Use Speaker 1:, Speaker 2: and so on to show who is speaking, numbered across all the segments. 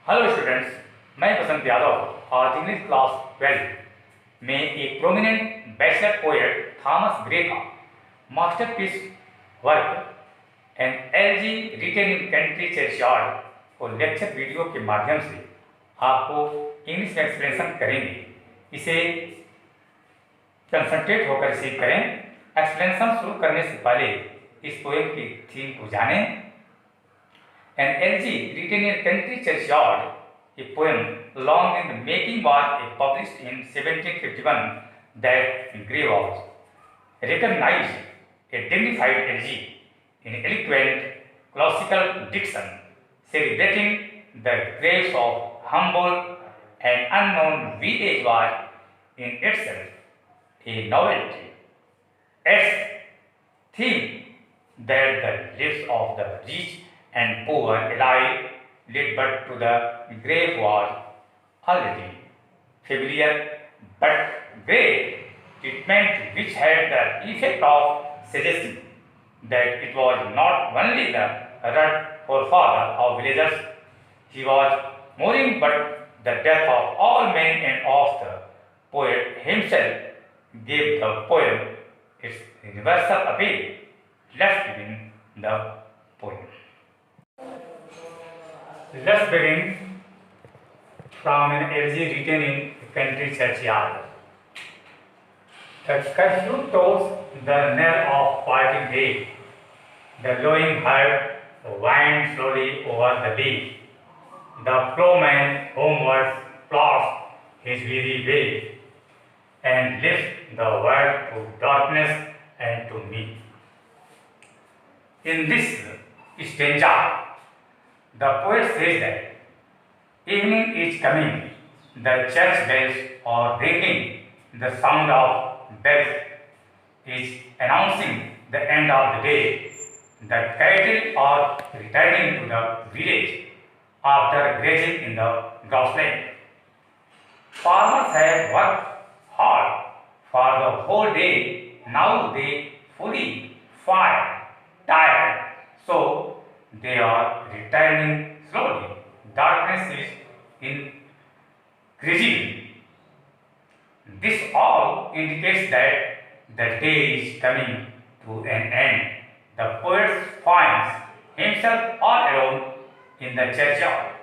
Speaker 1: Hello students, मैं बसंत यादव आज English class 12 में एक prominent bachelor poet Thomas Gray का masterpiece work an elegy written in country churchyard को लेक्चर वीडियो के माध्यम से आपको इंग्लिश में एक्सप्लेनेशन करेंगे। इसे कंसंट्रेट होकर इसे करें। एक्सप्लेनेशन शुरू करने से पहले इस पोएम की थीम को जानें। An LG written in country churchyard, a poem long in the making, was published in 1751 that Gray was recognized a dignified LG in eloquent classical diction, celebrating the grace of humble and unknown village was in itself a novelty. Its theme that the lives of the rich and poor alike led but to the grave was already familiar, but great treatment which had the effect of suggesting that it was not only the rude forefather of villagers he was mourning, but the death of all men, and of the poet himself gave the poem its universal appeal. Let's begin the poem. Let's begin from an LG written in country churchyard. The curfew tolls the knell of parting day. The lowing herd winds slowly over the lea. The ploughman homewards plods his weary way, and lifts the world to darkness and to me. In this stanza, the poet says that evening is coming, the church bells are ringing, the sound of bells is announcing the end of the day. The cattle are returning to the village after grazing in the grassland. Farmers have worked hard for the whole day, now they fully tired, so they are returning slowly. Darkness is increasing. This all indicates that the day is coming to an end. The poet finds himself all alone in the churchyard.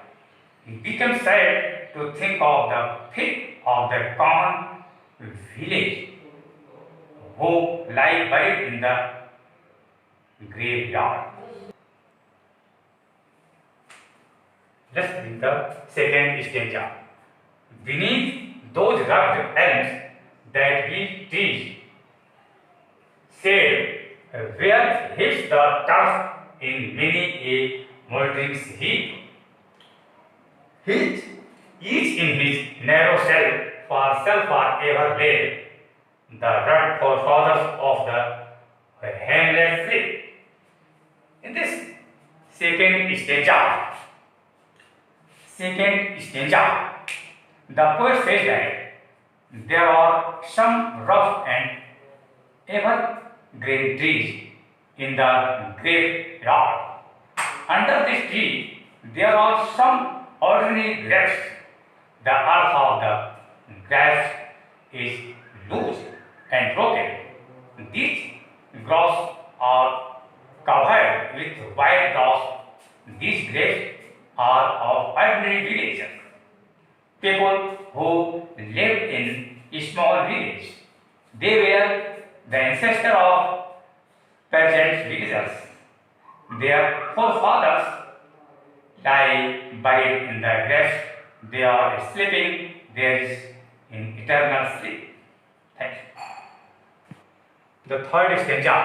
Speaker 1: He becomes sad to think of the fate of the common village who lie buried in the graveyard. Let's read the second stanza. Beneath those rugged elms that we trees shade, where hits the turf in many a moldering heap, each in his narrow cell for self are ever laid, the rude forefathers of the hamlet sleep. In this second stanza, the poet says that there are some rough and evergreen trees in the graveyard. Under this tree, there are some ordinary grass. The earth of the grass is loose and broken. These grass are covered with white grass. These graves are of ordinary villagers, people who lived in a small village. They were the ancestor of peasant villagers. Their forefathers lie buried in the grass. They are sleeping there is in eternal sleep. Thank you. The third stanza,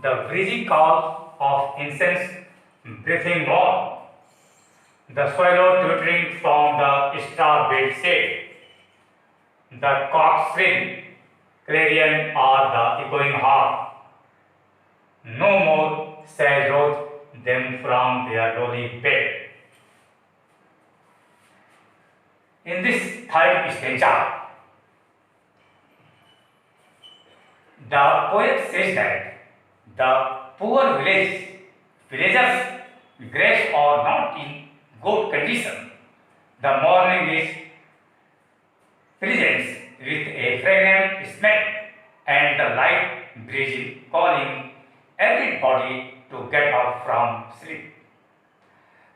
Speaker 1: the breezy call of incense breathing warm, the swallow twittering from the star-built shade, the cock shrill, clarion or the echoing harp. No more shall rouse them from their lowly bed. In this third stanza, the poet says that the poor villagers graves are not in good condition. The morning is presents with a fragrant smell and the light breeze calling everybody to get up from sleep.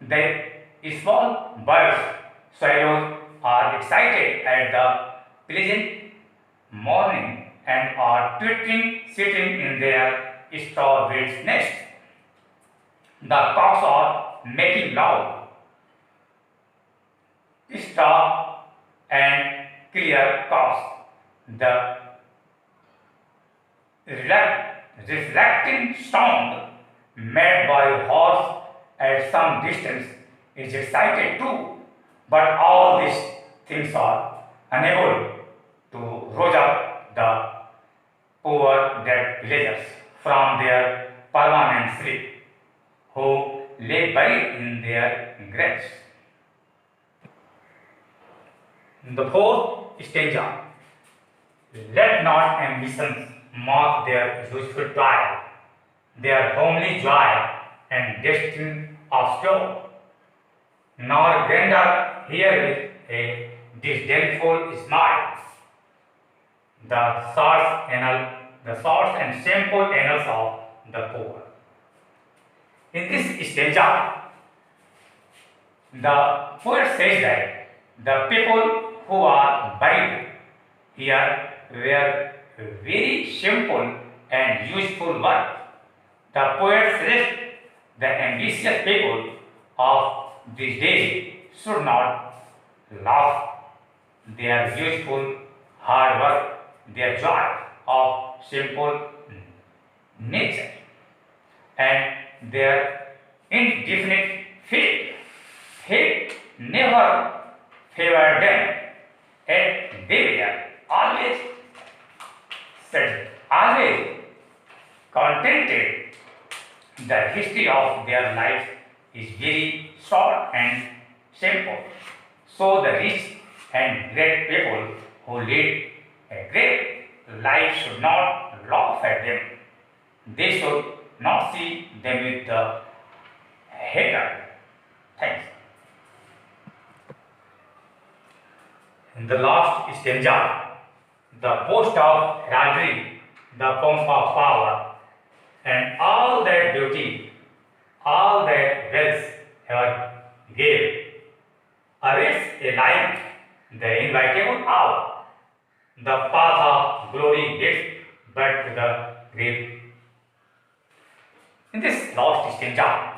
Speaker 1: The small birds, swallows, are excited at the pleasant morning and are twittering sitting in their straw-built nest. The cocks are making loud, straw and clear calls. The reflecting sound made by horse at some distance is excited too, but all these things are unable to rouse up the poor dead villagers from their permanent sleep, who lay buried in their graves. The fourth stanza. Let not ambitions mock their useful toil, their homely joy and destiny obscure, nor grandeur here with a disdainful smile. The short and simple annals of the poor. In this stanza, the poet says that the people who are buried here were very simple and useful work. The poet suggests the ambitious people of this day should not laugh their useful hard work, their joy of simple nature, and their indefinite fate. Fate never favored them, and they were always contented. The history of their life is very short and simple. So the rich and great people who lead a great life should not laugh at them. They should not see them with the hatred. Thanks. In the last stanza, the boast of heraldry, the pomp of power, and all that beauty, all that wealth ever gave, awaits alike the inevitable hour. The path of glory leads back to the grave. In this last stanza,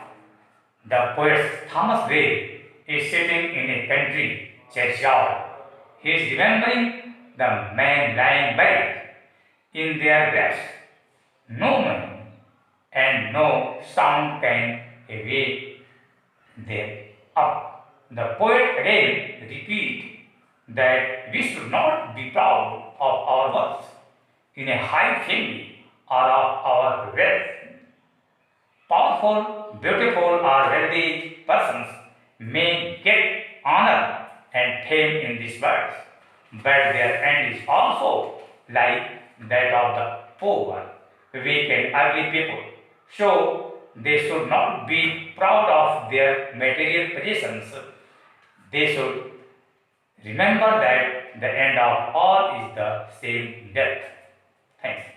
Speaker 1: the poet Thomas Gray is sitting in a country churchyard. He is remembering the men lying buried in their graves. No money and no sound can awake them up. The poet again repeats that we should not be proud of our birth in a high family or of our wealth. Powerful, beautiful, or wealthy persons may get honor and fame in this world, but their end is also like that of the poor, weak and ugly people. So they should not be proud of their material possessions. They should remember that the end of all is the same death. Thanks.